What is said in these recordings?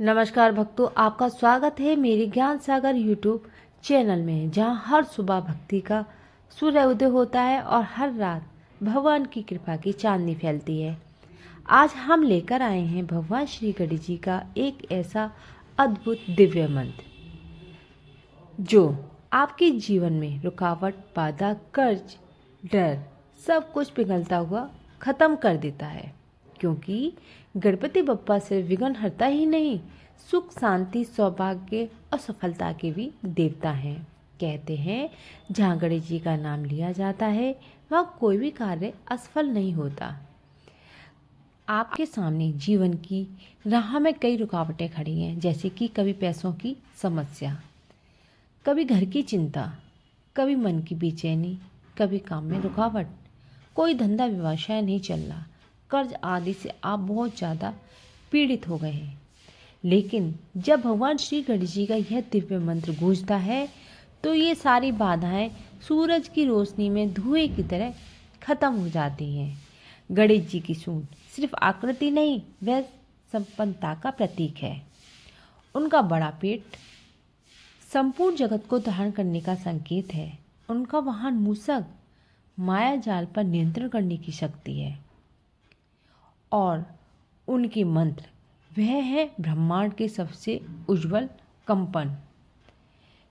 नमस्कार भक्तों, आपका स्वागत है मेरे ज्ञान सागर यूट्यूब चैनल में, जहां हर सुबह भक्ति का सूर्य उदय होता है और हर रात भगवान की कृपा की चांदनी फैलती है। आज हम लेकर आए हैं भगवान श्री गणेश जी का एक ऐसा अद्भुत दिव्य मंत्र जो आपके जीवन में रुकावट, बाधा, कर्ज, डर सब कुछ पिघलता हुआ खत्म कर देता है। क्योंकि गणपति बप्पा सिर्फ विघ्नहर्ता ही नहीं, सुख, शांति, सौभाग्य और सफलता के भी देवता हैं। कहते हैं जहाँ गणेश जी का नाम लिया जाता है वहाँ कोई भी कार्य असफल नहीं होता। आपके सामने जीवन की राह में कई रुकावटें खड़ी हैं, जैसे कि कभी पैसों की समस्या, कभी घर की चिंता, कभी मन की बेचैनी, कभी काम में रुकावट, कोई धंधा व्यवसाय नहीं चल रहा, कर्ज आदि से आप बहुत ज़्यादा पीड़ित हो गए हैं। लेकिन जब भगवान श्री गणेश जी का यह दिव्य मंत्र गूंजता है तो ये सारी बाधाएं सूरज की रोशनी में धुएं की तरह खत्म हो जाती हैं। गणेश जी की सूंड सिर्फ आकृति नहीं, वह संपन्नता का प्रतीक है। उनका बड़ा पेट संपूर्ण जगत को धारण करने का संकेत है। उनका वाहन मूषक माया जाल पर नियंत्रण करने की शक्ति है और उनके मंत्र वह है ब्रह्मांड के सबसे उज्जवल कंपन।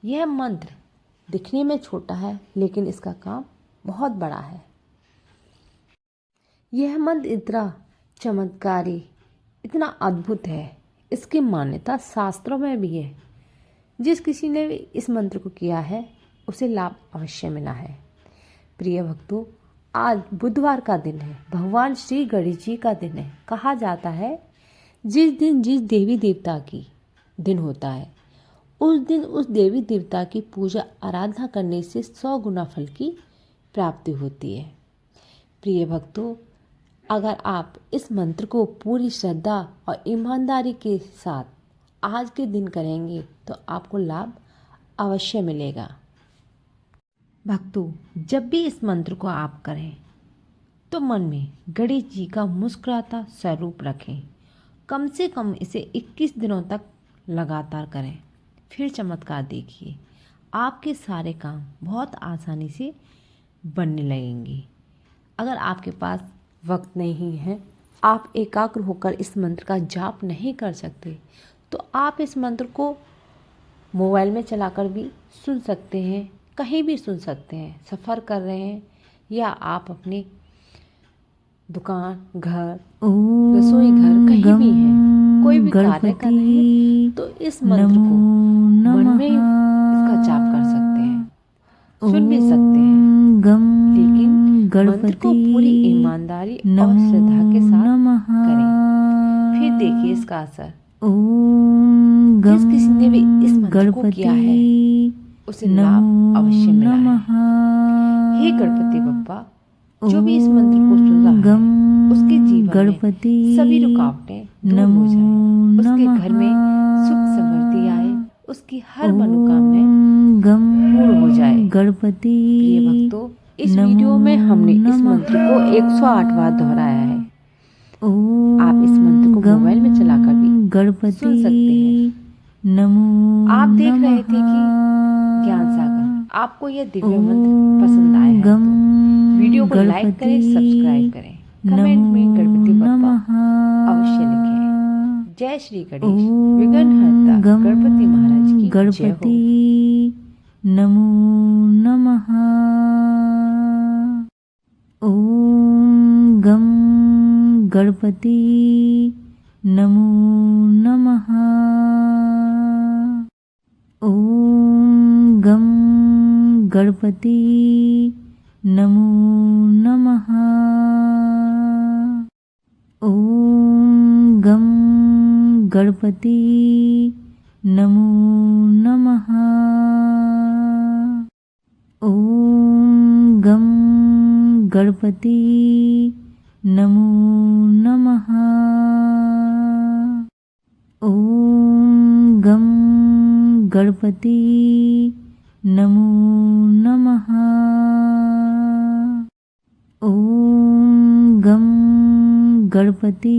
यह मंत्र दिखने में छोटा है लेकिन इसका काम बहुत बड़ा है। यह मंत्र इतना चमत्कारी, इतना अद्भुत है, इसकी मान्यता शास्त्रों में भी है। जिस किसी ने भी इस मंत्र को किया है उसे लाभ अवश्य मिला है। प्रिय भक्तों, आज बुधवार का दिन है, भगवान श्री गणेश जी का दिन है। कहा जाता है जिस दिन जिस देवी देवता की दिन होता है उस दिन उस देवी देवता की पूजा आराधना करने से 100 गुना फल की प्राप्ति होती है। प्रिय भक्तों, अगर आप इस मंत्र को पूरी श्रद्धा और ईमानदारी के साथ आज के दिन करेंगे तो आपको लाभ अवश्य मिलेगा। भक्तों, जब भी इस मंत्र को आप करें तो मन में गणेश जी का मुस्कुराता स्वरूप रखें। कम से कम इसे 21 दिनों तक लगातार करें, फिर चमत्कार देखिए। आपके सारे काम बहुत आसानी से बनने लगेंगे। अगर आपके पास वक्त नहीं है, आप एकाग्र होकर इस मंत्र का जाप नहीं कर सकते, तो आप इस मंत्र को मोबाइल में चलाकर भी सुन सकते हैं, कहीं भी सुन सकते हैं। सफ़र कर रहे हैं या आप अपने दुकान, घर, रसोई घर कहीं भी है, कोई भी कार्य कर रहे हैं तो इस मंत्र को मन में इसका जाप कर सकते हैं, सुन भी सकते हैं। लेकिन मंत्र को पूरी ईमानदारी और श्रद्धा के साथ करें, फिर देखिए इसका असर। जिस किसी ने भी इस मंत्र को किया है उसे लाभ अवश्य मिला है। हे गणपति बप्पा, जो भी इस मंत्र को सुन रहा है उसके जीवन में सभी रुकावटें दूर हो जाए, उसके घर में सुख समृद्धि आए, उसकी हर मनोकामनाएं पूर्ण हो जाए। प्रिय भक्तों, इस वीडियो में हमने इस मंत्र को 108 बार दोहराया है। आप इस मंत्र को मोबाइल में चलाकर भी सुन सकते हैं। आप देख रहे थे कि ज्ञान सागर, आपको यह दिव्य मंत्र पसंद आया है तो वीडियो को लाइक करें, सब्सक्राइब करें, कमेंट में गणपति बप्पा अवश्य लिखें। जय श्री गणेश विघ्नहर्ता गणपति महाराज की जय हो। नमो नमः। ओम गम गणपति नमो नमः। ओम गम गणपति नमो नमः। ओम गम गणपति नमो नमः। ओम गम गणपति नमो नमः। ओम गम गणपति नमो नमः। ओम गम गणपति